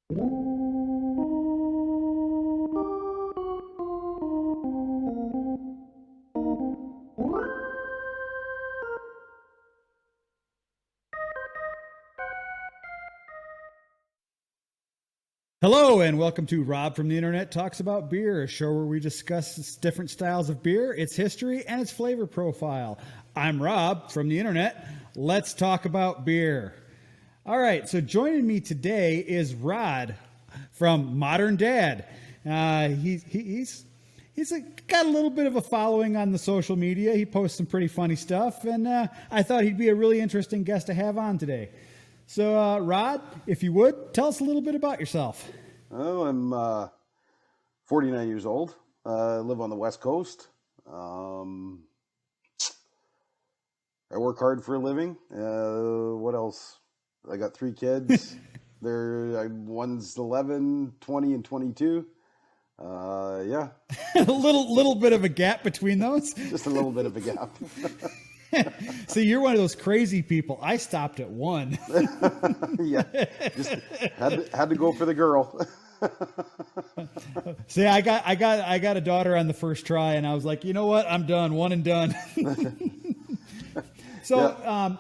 Hello, and welcome to Rob from the Internet Talks About Beer, a show where we discuss different styles of beer, its history, and its flavor profile. I'm Rob from the Internet. Let's talk about beer. All right, so joining me today is Rod from Modern Dad. He's got a little bit of a following on the social media. He posts some pretty funny stuff, and I thought he'd be a really interesting guest to have on today. So, Rod, if you would, tell us a little bit about yourself. Oh, I'm 49 years old. I live on the West Coast. I work hard for a living. What else? I got 3 kids. One's 11, 20, and 22. Yeah. A little bit of a gap between those. Just a little bit of a gap. See, you're one of those crazy people. I stopped at 1. Yeah, just had to go for the girl. See, I got a daughter on the first try, and I was like, you know what? I'm done. One and done. So, Yeah.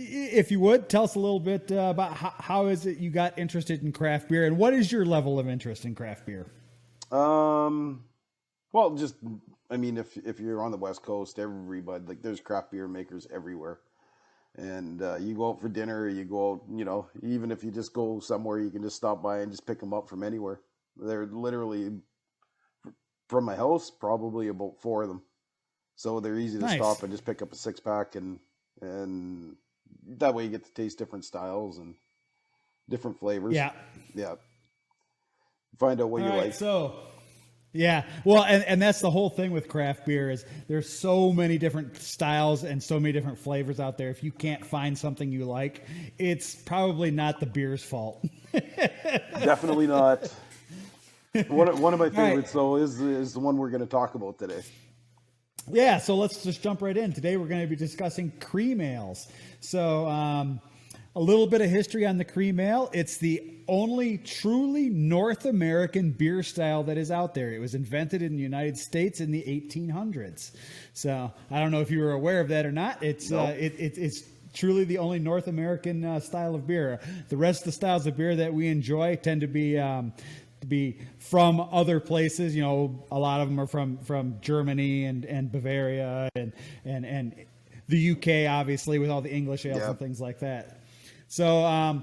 If you would, tell us a little bit about how is it you got interested in craft beer, and what is your level of interest in craft beer? Well, just I mean, if you're on the West Coast, everybody there's craft beer makers everywhere, and you go out for dinner, you go out, even if you just go somewhere, you can just stop by and just pick them up from anywhere. They're literally from my house, probably about 4 of them, so they're easy to Nice. stop and just pick up a 6-pack, and that way you get to taste different styles and different flavors. Yeah. Yeah. Find out what All you right, like. so yeah, well, and that's the whole thing with craft beer is there's so many different styles and so many different flavors out there. If you can't find something you like, it's probably not the beer's fault. Definitely not. One of my favorites, right. though, is the one we're going to talk about today. Yeah, so let's just jump right in. Today we're going to be discussing cream ales. So a little bit of history on the cream ale. It's the only truly North American beer style that is out there. It was invented in the United States in the 1800s. So I don't know if you were aware of that or not. It's No. it's truly the only North American style of beer. The rest of the styles of beer that we enjoy tend to be from other places. A lot of them are from Germany and Bavaria and the UK, obviously, with all the English ales Yeah. and things like that. So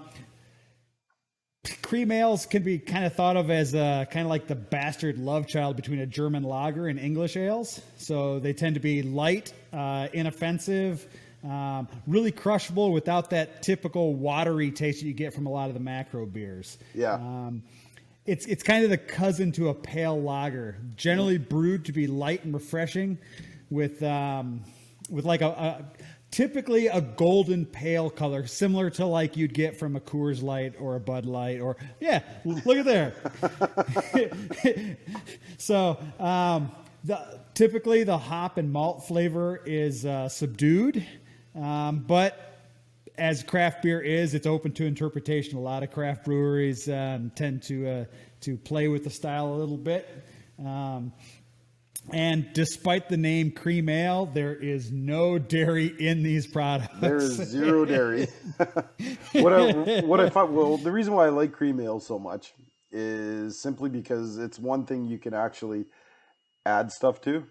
cream ales can be kind of thought of as kind of like the bastard love child between a German lager and English ales. So they tend to be light, inoffensive, really crushable without that typical watery taste that you get from a lot of the macro beers. Yeah. It's kind of the cousin to a pale lager, generally brewed to be light and refreshing, with like a typically a golden pale color, similar to like you'd get from a Coors Light or a Bud Light, or look at there. So typically the hop and malt flavor is subdued, but as craft beer is, it's open to interpretation. A lot of craft breweries tend to play with the style a little bit. And despite the name cream ale, there is no dairy in these products. There is 0 dairy. What I find, well, the reason why I like cream ale so much is simply because it's one thing you can actually add stuff to.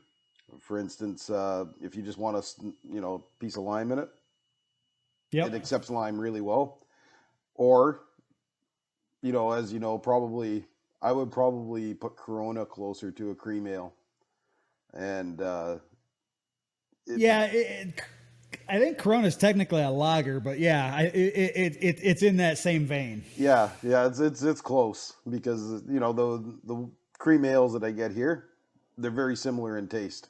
For instance, if you just want a piece of lime in it, Yep. it accepts lime really well. Or, as you know, I would probably put Corona closer to a cream ale. And I think Corona is technically a lager, but it's in that same vein. yeah, it's close because the cream ales that I get here, they're very similar in taste.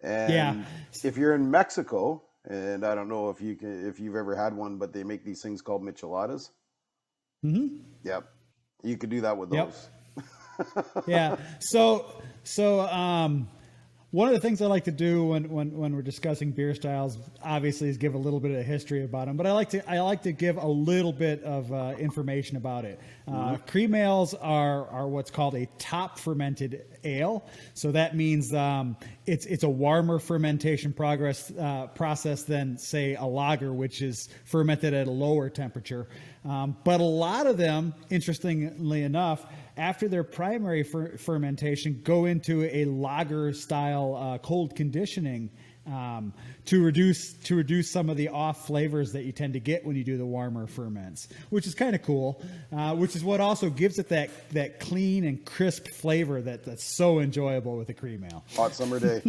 And if you're in Mexico, and I don't know if you've ever had one, but they make these things called micheladas. Mm-hmm. Yep, you could do that with those. Yeah. So One of the things I like to do when we're discussing beer styles, obviously, is give a little bit of history about them. But I like to give a little bit of information about it. Cream ales are what's called a top fermented ale. So that means it's a warmer fermentation process than, say, a lager, which is fermented at a lower temperature. But a lot of them, interestingly enough, after their primary fermentation, go into a lager style cold conditioning to reduce some of the off flavors that you tend to get when you do the warmer ferments, which is kind of cool. Which is what also gives it that clean and crisp flavor that's so enjoyable with a cream ale. Hot summer day.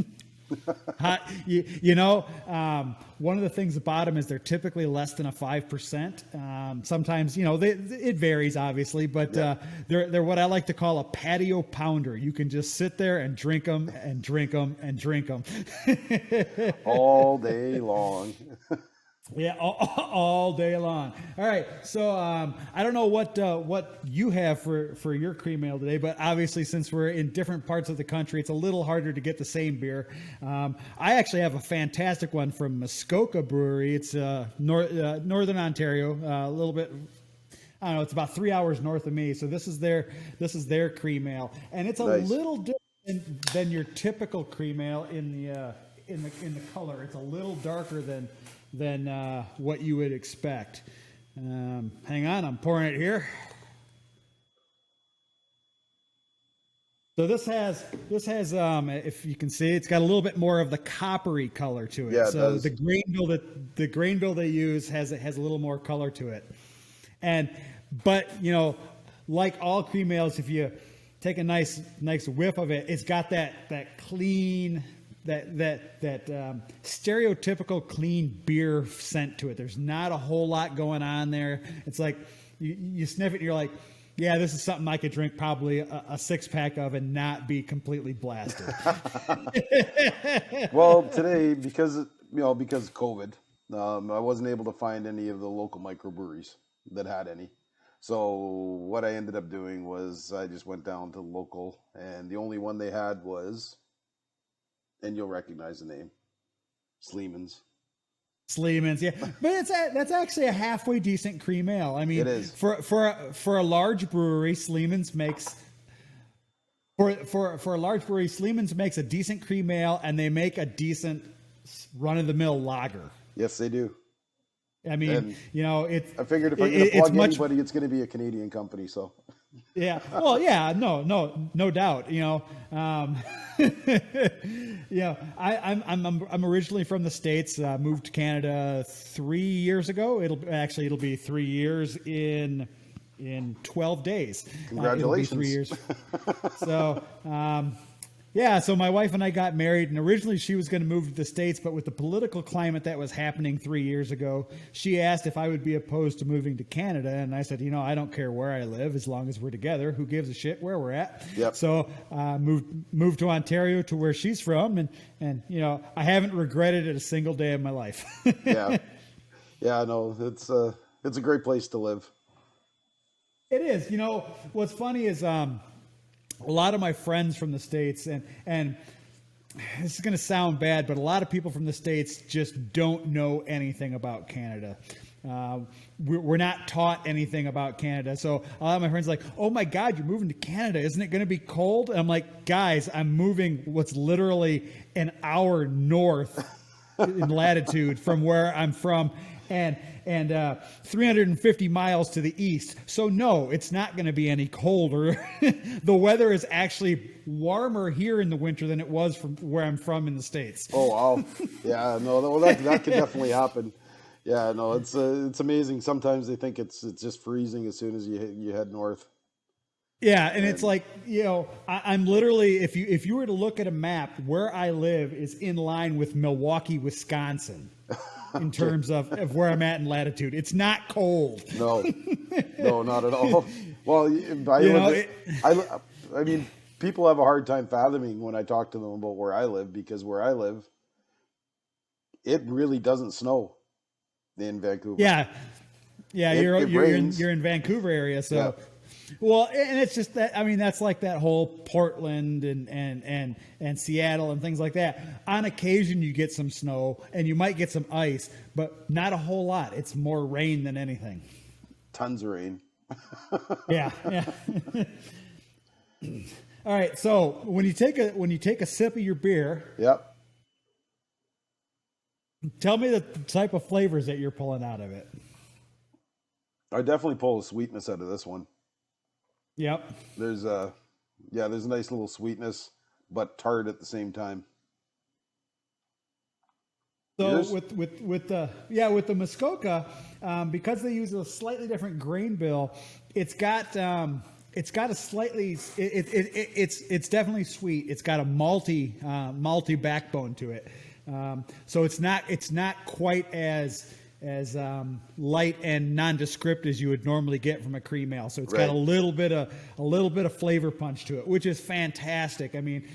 One of the things about them is they're typically less than a 5%. Sometimes, it varies obviously, but they're what I like to call a patio pounder. You can just sit there and drink them and drink them and drink them all day long. Yeah, all day long. All right, so I don't know what you have for your cream ale today, but obviously since we're in different parts of the country, it's a little harder to get the same beer. I actually have a fantastic one from Muskoka Brewery. It's Northern Ontario, a little bit. I don't know. It's about 3 hours north of me. So this is their cream ale, and it's a little different than your typical cream ale in the color. It's a little darker than what you would expect. Hang on, I'm pouring it here. So this has if you can see, it's got a little bit more of the coppery color to it. Yeah, it so does. the grain bill they use has a little more color to it. But like all cream ales, if you take a nice whiff of it, it's got that clean, that stereotypical clean beer scent to it. There's not a whole lot going on there. It's like you sniff it and you're like, yeah, this is something I could drink probably a 6-pack of and not be completely blasted. Well, today, because of COVID, I wasn't able to find any of the local microbreweries that had any. So what I ended up doing was I just went down to local, and the only one they had was, and you'll recognize the name, Sleeman's. Sleeman's, yeah, but that's actually a halfway decent cream ale. I mean, It is. For a large brewery, Sleeman's makes for a large brewery, Sleeman's makes a decent cream ale, and they make a decent run of the mill lager. Yes, they do. I mean, I figured if I'm going to plug anybody, it's going to be a Canadian company. So. Yeah. Well, yeah. No doubt. I'm originally from the States. Moved to Canada 3 years ago. It'll be 3 years in 12 days. Congratulations. It'll be 3 years. So, so my wife and I got married, and originally she was going to move to the States, but with the political climate that was happening 3 years ago, she asked if I would be opposed to moving to Canada, and I said, I don't care where I live as long as we're together. Who gives a shit where we're at? Yep. So moved to Ontario, to where she's from, and I haven't regretted it a single day of my life. Yeah. No, it's a great place to live. It is. What's funny is a lot of my friends from the States, and this is going to sound bad, but a lot of people from the States just don't know anything about Canada. We're not taught anything about Canada. So a lot of my friends are like, oh my God, you're moving to Canada. Isn't it going to be cold? And I'm like, guys, I'm moving what's literally an hour north in latitude from where I'm from. And 350 miles to the east. So no, it's not going to be any colder. The weather is actually warmer here in the winter than it was from where I'm from in the States. Oh, wow. Yeah, no, that could definitely happen. Yeah, no, it's amazing. Sometimes they think it's just freezing as soon as you head north. Yeah, and it's like, I'm literally, if you were to look at a map, where I live is in line with Milwaukee, Wisconsin. In terms of where I'm at in latitude, it's not cold. No, not at all. Well, I mean, people have a hard time fathoming when I talk to them about where I live, because where I live, it really doesn't snow in Vancouver. Yeah, It you're rains. in Vancouver area, so. Well, and it's just that, I mean, that's like that whole Portland and Seattle and things like that. On occasion, you get some snow and you might get some ice, but not a whole lot. It's more rain than anything. Tons of rain. Yeah, yeah. All right. So when you take a sip of your beer, Yep. tell me the type of flavors that you're pulling out of it. I definitely pull a sweetness out of this one. Yep. There's a nice little sweetness, but tart at the same time. So Yours? with the Muskoka, because they use a slightly different grain bill, it's got a slightly it's definitely sweet. It's got a malty backbone to it. So it's not quite as light and nondescript as you would normally get from a cream ale. So it's got a little bit of flavor punch to it, which is fantastic. I mean,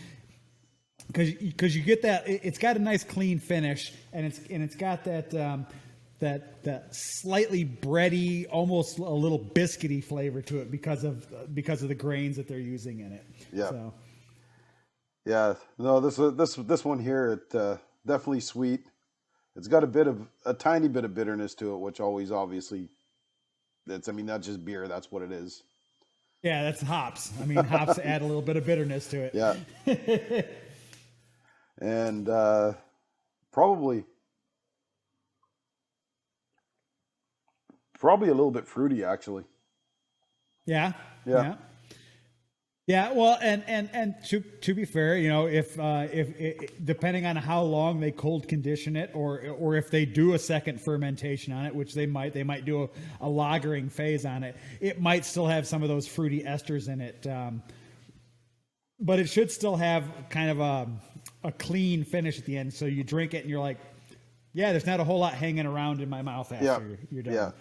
because you get that, it's got a nice clean finish, and it's got that slightly bready, almost a little biscuity flavor to it because of the grains that they're using in it. Yeah. So. Yeah. No, this one here, it definitely sweet. It's got a tiny bit of bitterness to it, which always obviously that's just beer. That's what it is. Yeah, that's hops. I mean, hops add a little bit of bitterness to it. Yeah. And probably a little bit fruity, actually. Yeah. Yeah. Yeah. Yeah, well, and to be fair, you know, if depending on how long they cold condition it, or if they do a second fermentation on it, which they might do a lagering phase on it, it might still have some of those fruity esters in it, but it should still have kind of a clean finish at the end. So you drink it and you're like, yeah, there's not a whole lot hanging around in my mouth after you're done. Yeah.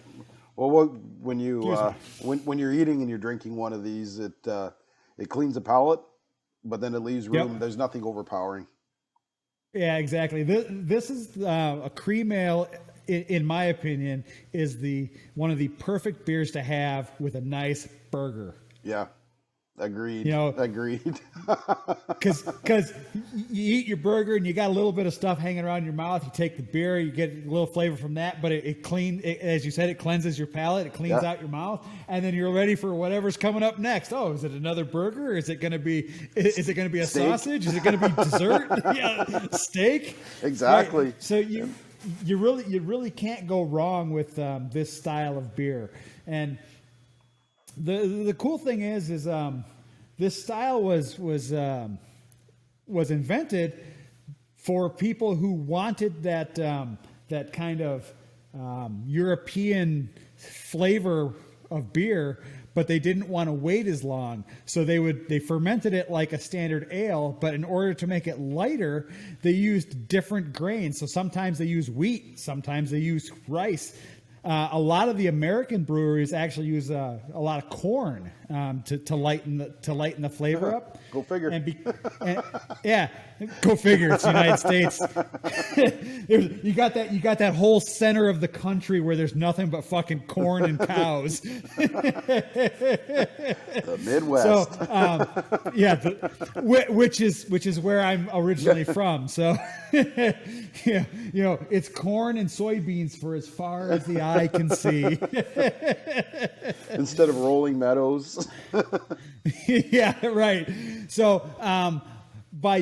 Well, when you when you're eating and you're drinking one of these, it cleans the palate, but then it leaves room. Yep. There's nothing overpowering. Yeah, exactly. This is a cream ale, in my opinion, is one of the perfect beers to have with a nice burger. Yeah, agreed. You know, agreed. Because you eat your burger and you got a little bit of stuff hanging around your mouth. You take the beer, you get a little flavor from that, but as you said, it cleanses your palate, it cleans out your mouth, and then you're ready for whatever's coming up next. Oh, is it another burger? Is it going to be a Steak? sausage? Is it going to be dessert? Yeah, steak. Exactly. Right. So you really can't go wrong with this style of beer. And the cool thing is this style was invented for people who wanted that kind of European flavor of beer, but they didn't want to wait as long. So they fermented it like a standard ale, but in order to make it lighter, they used different grains. So sometimes they use wheat, sometimes they use rice. A lot of the American breweries actually use a lot of corn to lighten the flavor up. Go figure. Yeah, go figure. It's the United States. you got that whole center of the country where there's nothing but fucking corn and cows. The Midwest. So which is where I'm originally from. So yeah, you know, it's corn and soybeans for as far as the eye can see. Instead of rolling meadows. Yeah, right. So by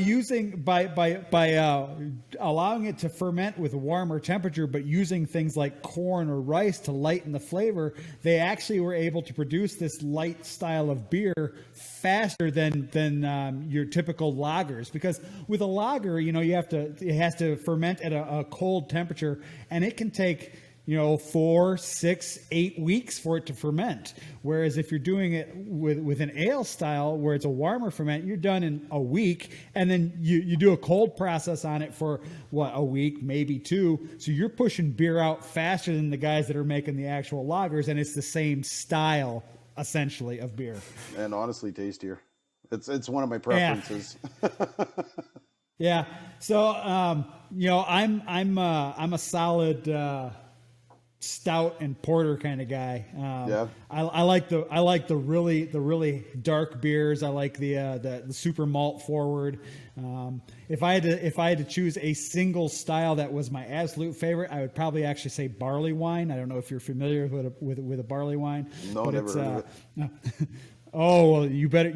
allowing it to ferment with a warmer temperature, but using things like corn or rice to lighten the flavor, they actually were able to produce this light style of beer faster than your typical lagers. Because with a lager, you know, it has to ferment at a cold temperature, and it can take 4, 6, 8 weeks for it to ferment. Whereas if you're doing it with an ale style where it's a warmer ferment, you're done in a week, and then you do a cold process on it for a week, maybe 2. So you're pushing beer out faster than the guys that are making the actual lagers, and it's the same style essentially of beer. And honestly, tastier. It's one of my preferences. Yeah. So I'm a solid stout and porter kind of guy. Yeah. I like the really dark beers. I like the super malt forward. If I had to choose a single style that was my absolute favorite, I would probably actually say barley wine. I don't know if you're familiar with a barley wine. No, but never heard of it. Oh well, you better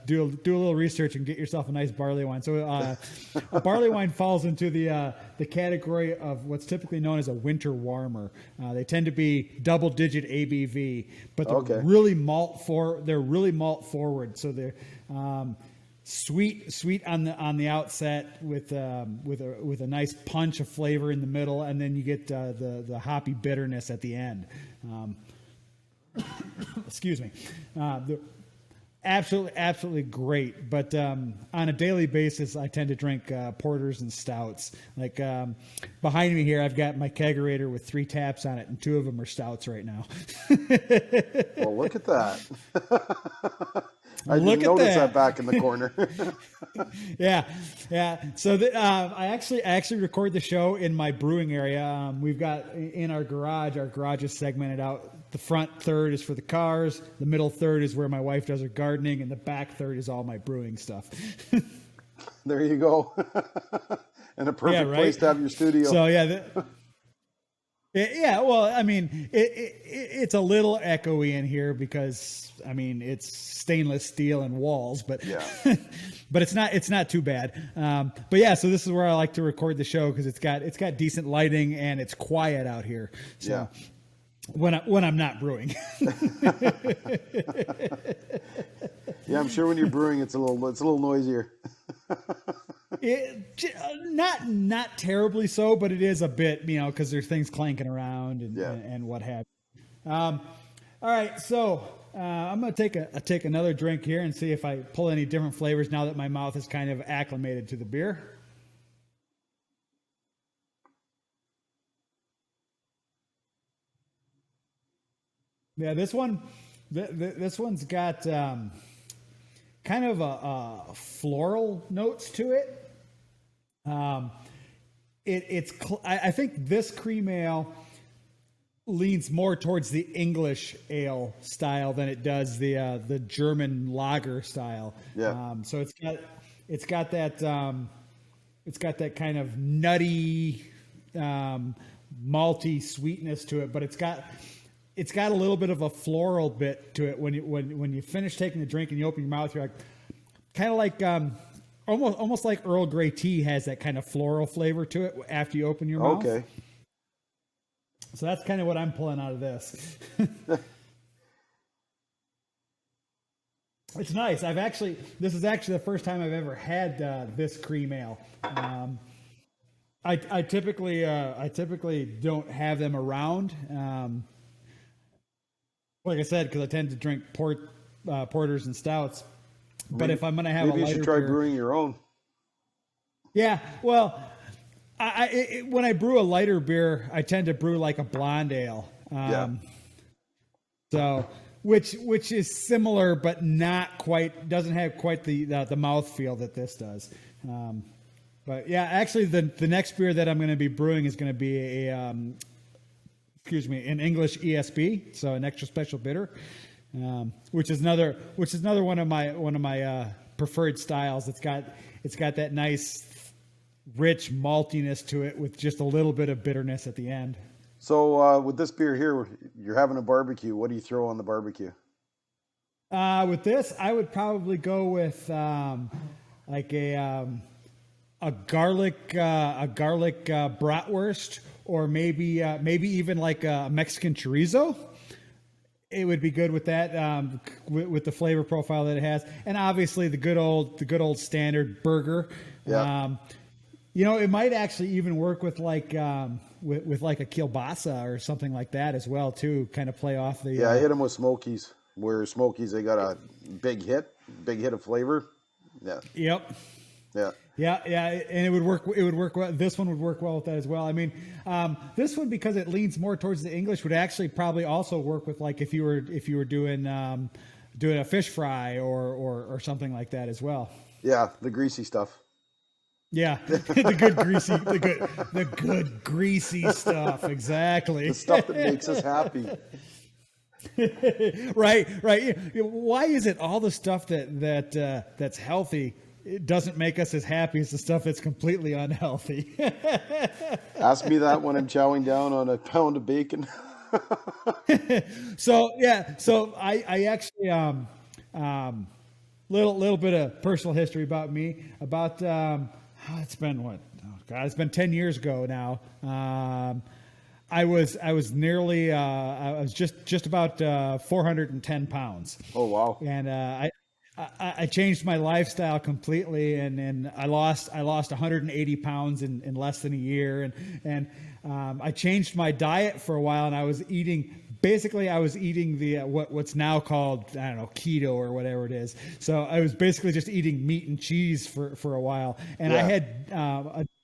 do a little research and get yourself a nice barley wine. So a barley wine falls into the category of what's typically known as a winter warmer. They tend to be double-digit ABV, but they're really malt forward. So they're sweet on the outset with a nice punch of flavor in the middle, and then you get the hoppy bitterness at the end. Excuse me. Absolutely great. But on a daily basis, I tend to drink porters and stouts. Like behind me here, I've got my kegerator with 3 taps on it, and 2 of them are stouts right now. Well, look at that. I didn't notice that back in the corner. Yeah. So I actually record the show in my brewing area. We've got in our garage. Our garage is segmented out. The front third is for the cars. The middle third is where my wife does her gardening, and the back third is all my brewing stuff. There you go. And a perfect place to have your studio. So yeah, well, I mean, it's a little echoey in here because I mean it's stainless steel and walls, but yeah. But it's not too bad. But yeah, so this is where I like to record the show because it's got decent lighting and it's quiet out here. So yeah. When I'm not brewing. Yeah, I'm sure when you're brewing, it's a little noisier. Not terribly so, but it is a bit, because there's things clanking around and what have you. All right, so I'm gonna take another drink here and see if I pull any different flavors now that my mouth is kind of acclimated to the beer. Yeah, this one's got kind of a floral notes to it. I think this cream ale leans more towards the English ale style than it does the German lager style. Yeah. So it's got that kind of nutty, malty sweetness to it, but it's got a little bit of a floral bit to it when you finish taking the drink and you open your mouth. You're like, kind of like almost like Earl Grey tea has that kind of floral flavor to it after you open your mouth. Okay. So that's kind of what I'm pulling out of this. It's nice. This is actually the first time I've ever had this cream ale. I typically don't have them around. Like I said, because I tend to drink porters and stouts. But if I'm going to have maybe you should try brewing your own. Yeah, well, when I brew a lighter beer, I tend to brew like a blonde ale. So, which is similar, but not quite. Doesn't have quite the mouthfeel that this does. But yeah, actually, the next beer that I'm going to be brewing is going to be an English ESB, so an extra special bitter, which is another one of my preferred styles. It's got that nice, rich maltiness to it with just a little bit of bitterness at the end. So with this beer here, you're having a barbecue. What do you throw on the barbecue? With this, I would probably go with like a garlic bratwurst, or maybe even like a Mexican chorizo. It would be good with that, with the flavor profile that it has, and obviously the good old standard burger. Yeah. It might actually even work with like with like a kielbasa or something like that as well too. Kind of play off the. Yeah, I hit them with Smokies. Where Smokies, they got a big hit of flavor. Yeah. Yep. Yeah. Yeah, and it would work well. This one would work well with that as well. I mean, this one, because it leans more towards the English, would actually probably also work with, like, if you were doing a fish fry or something like that as well. Yeah, the greasy stuff. Yeah, the good greasy stuff. Exactly. The stuff that makes us happy. Right, right. Why is it all the stuff that's healthy, it doesn't make us as happy as the stuff that's completely unhealthy? Ask me that when I'm chowing down on a pound of bacon. So yeah, so I actually um little bit of personal history about me. About it's been what? Oh God, it's been 10 years ago now. I was nearly I was just about 410 pounds. Oh, wow. And I changed my lifestyle completely, and I lost 180 pounds in less than a year, and I changed my diet for a while, and I was eating. Basically, I was eating the what's now called, I don't know, keto or whatever it is. So I was basically just eating meat and cheese for a while, and I had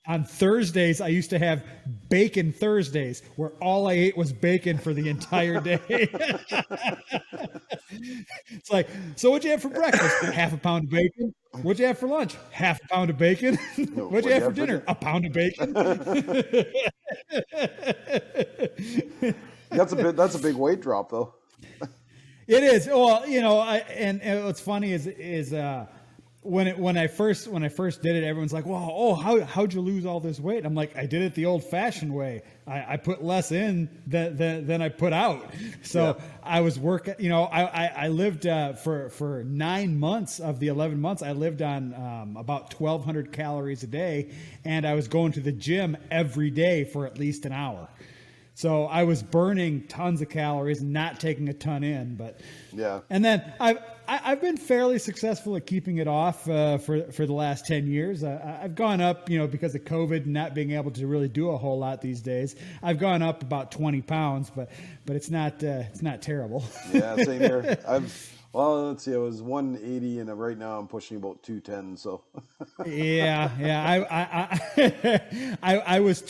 on Thursdays I used to have bacon Thursdays, where all I ate was bacon for the entire day. It's like, so what'd you have for breakfast? Half a pound of bacon. What'd you have for lunch? Half a pound of bacon. What'd you have for dinner? A pound of bacon. That's a big weight drop, though. It is. Well, and what's funny is when I first did it, everyone's like, "Well, how'd you lose all this weight?" I'm like, "I did it the old-fashioned way. I put less in than I put out." So I was working. I lived for 9 months of the 11 months. I lived on about 1,200 calories a day, and I was going to the gym every day for at least an hour. So I was burning tons of calories and not taking a ton in, but yeah. And then I've been fairly successful at keeping it off for the last 10 years. I've gone up, because of COVID and not being able to really do a whole lot these days. I've gone up about 20 pounds, but it's not terrible. Yeah, same here. Well, let's see. I was 180, and right now I'm pushing about 210. So. Yeah. I was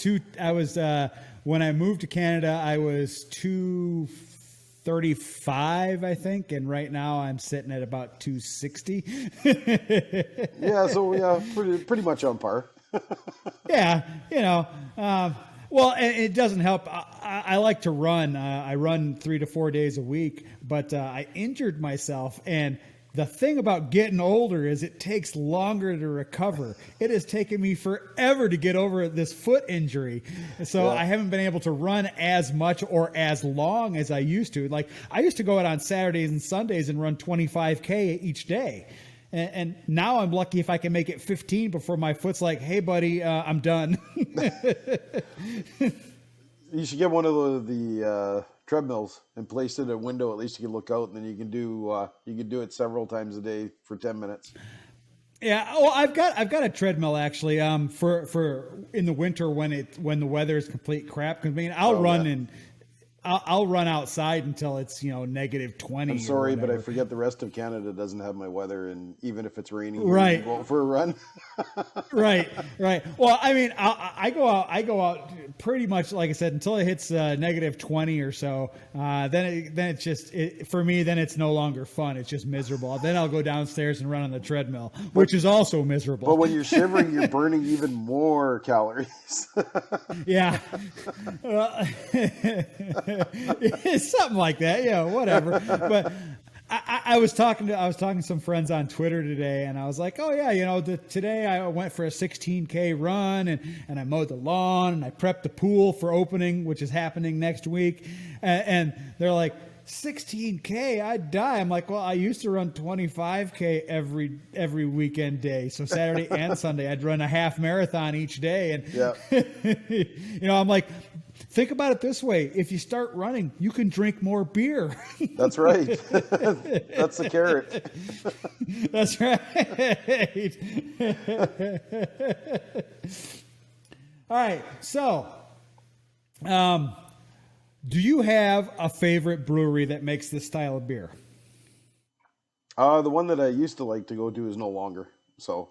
when I moved to Canada, I was 235, I think, and right now I'm sitting at about 260. Yeah, so pretty much on par. Yeah, well, and it doesn't help. I like to run. I run 3 to 4 days a week, but I injured myself, and the thing about getting older is it takes longer to recover. It has taken me forever to get over this foot injury. So I haven't been able to run as much or as long as I used to. Like, I used to go out on Saturdays and Sundays and run 25K each day. And now I'm lucky if I can make it 15 before my foot's like, "Hey, buddy, I'm done." You should get one of the treadmills and place it in a window. At least you can look out, and then you can do it several times a day for 10 minutes. Yeah, well, I've got a treadmill actually. For in the winter when the weather is complete crap. 'Cause, I mean, I'll run outside until it's negative 20. I'm sorry, but I forget the rest of Canada doesn't have my weather, and even if it's raining, right, you go out for a run. right. Well, I mean, I go out pretty much, like I said, until it hits negative 20 or so. Then it's just for me. Then it's no longer fun. It's just miserable. Then I'll go downstairs and run on the treadmill, which is also miserable. But when you're shivering, you're burning even more calories. Yeah. Something like that, whatever. But I was talking to some friends on Twitter today, and I was like, "Oh yeah, today I went for a 16K run, and I mowed the lawn, and I prepped the pool for opening, which is happening next week." And they're like, 16K, I'd die. I'm like, well, I used to run 25K every weekend day. So Saturday and Sunday, I'd run a half marathon each day. And, I'm like, think about it this way. If you start running, you can drink more beer. That's right. That's the carrot. That's right. All right. So, do you have a favorite brewery that makes this style of beer? The one that I used to like to go to is no longer. So.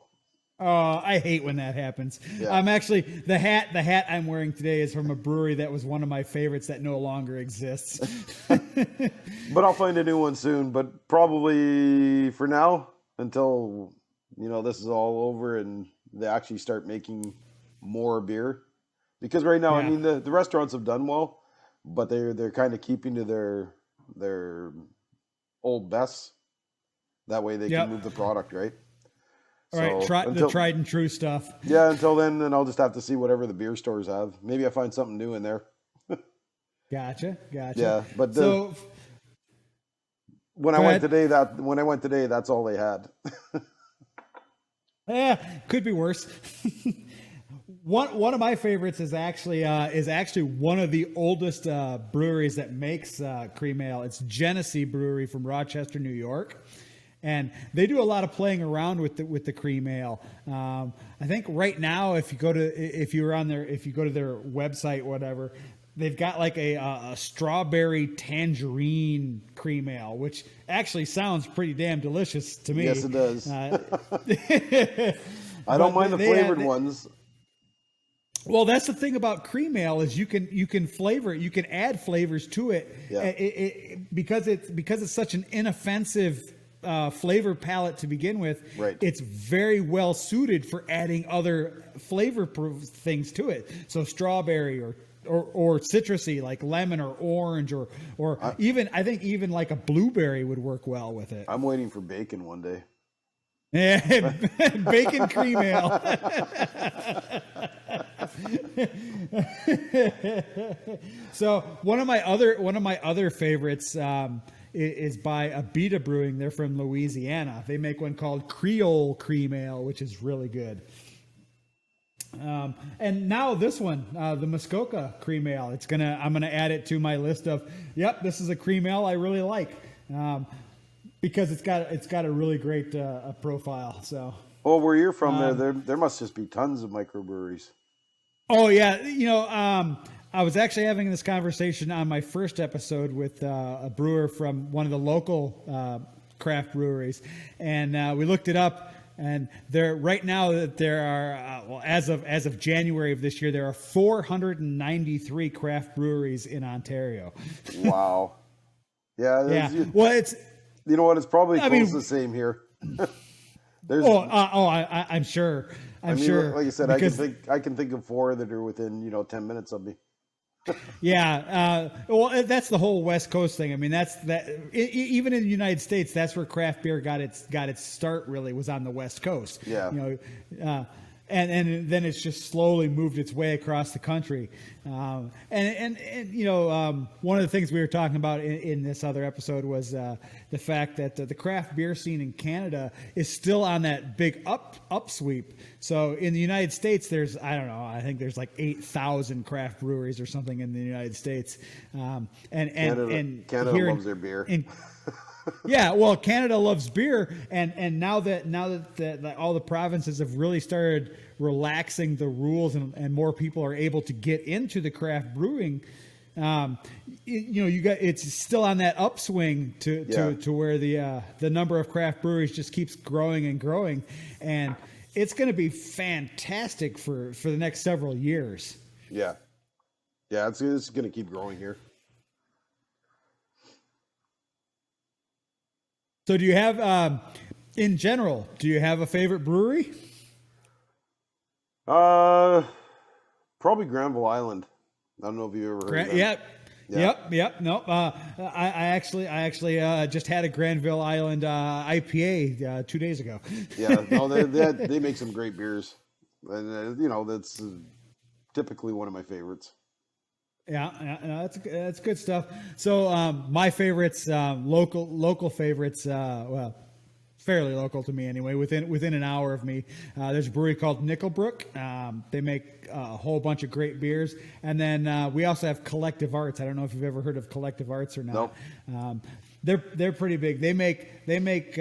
I hate when that happens. Yeah. I'm actually the hat I'm wearing today is from a brewery that was one of my favorites that no longer exists. But I'll find a new one soon. But probably for now, until this is all over and they actually start making more beer. Because right now, I Yeah. mean, the restaurants have done well, but they're kind of keeping to their old bests. That way they can Yep. move the product, right? All right. So The until tried and true stuff. yeah, until then I'll just have to see whatever the beer stores have. Maybe I find something new in there. Gotcha. Gotcha. Yeah, but the So when I go went ahead. today, that's all they had. Yeah, could be worse. One of my favorites is actually one of the oldest breweries that makes cream ale. It's Genesee Brewery from Rochester, New York, and they do a lot of playing around with the cream ale. I think right now, if you go to their website, whatever, they've got like a strawberry tangerine cream ale, which actually sounds pretty damn delicious to me. Yes, it does. I don't But mind the flavored ones. well, that's the thing about cream ale is you can flavor it, you can add flavors to it, Yeah. because it's such an inoffensive flavor palette to begin with. Right. It's very well suited for adding other flavor things to it. So strawberry or citrusy like lemon or orange or even I think even like a blueberry would work well with it. I'm waiting for bacon one day. Yeah, bacon cream ale. So one of my other favorites is by Abita Brewing. They're from Louisiana. They make one called Creole Cream Ale, which is really good. And now this one, the Muskoka Cream Ale. I'm gonna add it to my list of. Yep, this is a cream ale I really like. Because it's got a really great profile. So. Oh, where you're from, there must just be tons of microbreweries. Oh yeah, I was actually having this conversation on my first episode with a brewer from one of the local craft breweries, and we looked it up. And right now there are as of January of this year, there are 493 craft breweries in Ontario. Wow. Yeah. Yeah. Well, it's. You know what? It's probably close to the same here. I'm sure. I'm sure. Like I said, I can think of 4 that are within 10 minutes of me. Yeah. Well, that's the whole West Coast thing. I mean, even in the United States, that's where craft beer got its start. Really, was on the West Coast. Yeah. And then it's just slowly moved its way across the country. One of the things we were talking about in this other episode was the fact that the craft beer scene in Canada is still on that big upsweep. So in the United States, there's, I don't know, I think there's like 8,000 craft breweries or something in the United States. Canada loves their beer. Yeah, well, Canada loves beer, and now that all the provinces have really started relaxing the rules and more people are able to get into the craft brewing, it's still on that upswing to where the number of craft breweries just keeps growing and growing, and it's going to be fantastic for the next several years. Yeah, it's going to keep growing here. So do you have, in general, do you have a favorite brewery? Probably Granville Island. I don't know if you ever heard of that. Yep. No, I actually just had a Granville Island IPA 2 days ago. Yeah, no, they make some great beers, and that's typically one of my favorites. Yeah, no, that's good stuff. So my favorites, local favorites, well, fairly local to me anyway. Within an hour of me, there's a brewery called Nickelbrook. They make a whole bunch of great beers, and then we also have Collective Arts. I don't know if you've ever heard of Collective Arts or not. Nope. They're pretty big. They make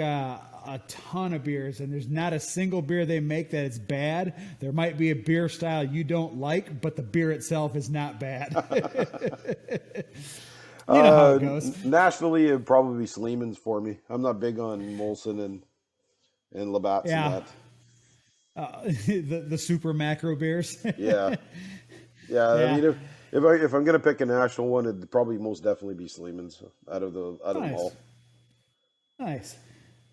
a ton of beers, and there's not a single beer they make that is bad. There might be a beer style you don't like, but the beer itself is not bad. You know how it goes. Nashville, it'd probably be Sleeman's for me. I'm not big on Molson and Labatt's and that. The super macro beers. Yeah. I mean, if I'm gonna pick a national one, it'd probably most definitely be Sleeman's out of them all. Nice.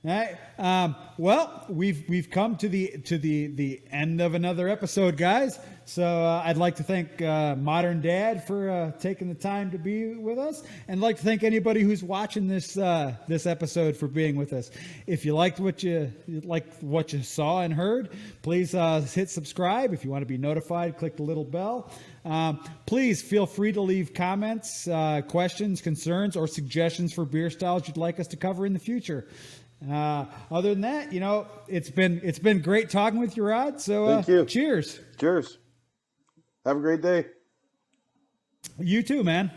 All right. Well, we've come to the end of another episode, guys. So I'd like to thank Modern Dad for taking the time to be with us, and I'd like to thank anybody who's watching this episode for being with us. If you liked what you saw and heard, please hit subscribe. If you want to be notified, click the little bell. Please feel free to leave comments, questions, concerns, or suggestions for beer styles you'd like us to cover in the future. Other than that, it's been great talking with you, Rod. So Thank you. Cheers. Cheers. Have a great day. You too, man.